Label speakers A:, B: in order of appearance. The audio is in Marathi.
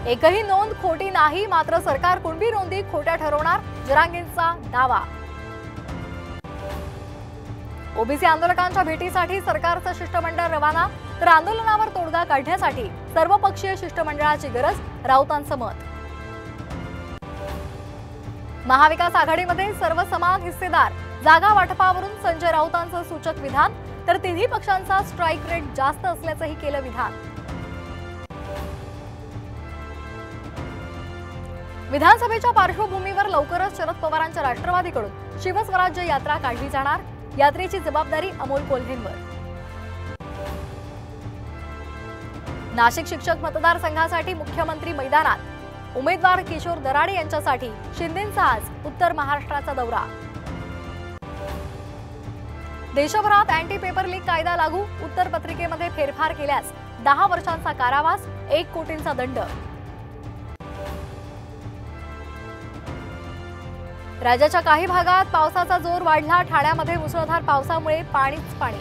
A: एकही नोंद खोटी नाही, मात्र सरकार कुणबी नोंदी खोट्या ठरवणार, जरांगेंचा दावा। ओबीसी आंदोलकांच्या भेटीसाठी सरकारचं शिष्टमंडळ रवाना, तर आंदोलनावर तोडगा काढण्यासाठी सर्वपक्षीय शिष्टमंडळाची गरज, राऊतांचं मत। महाविकास आघाडीमध्ये सर्व समान हिस्सेदार, जागा वाटपावरून संजय राऊतांचं सूचक विधान, तर तिन्ही पक्षांचा स्ट्राईक रेट जास्त असल्याचंही केलं विधान। विधानसभेच्या पार्श्वभूमीवर लवकरच शरद पवारांच्या राष्ट्रवादीकडून शिवस्वराज्य यात्रा काढली जाणार, यात्रेची जबाबदारी अमोल कोल्हेंवर। नाशिक शिक्षक मतदारसंघासाठी मुख्यमंत्री मैदानात, उमेदवार किशोर दराडे यांच्यासाठी शिंदेंचा आज उत्तर महाराष्ट्राचा दौरा। देशभरात अँटी पेपर लीक कायदा लागू, उत्तर पत्रिकेमध्ये फेरफार केल्यास 10 वर्षांचा कारावास, 1 कोटींचा दंड। राज्याच्या काही भागात पावसाचा जोर वाढला, ठाण्यामध्ये मुसळधार पावसामुळे पाणीच पाणी।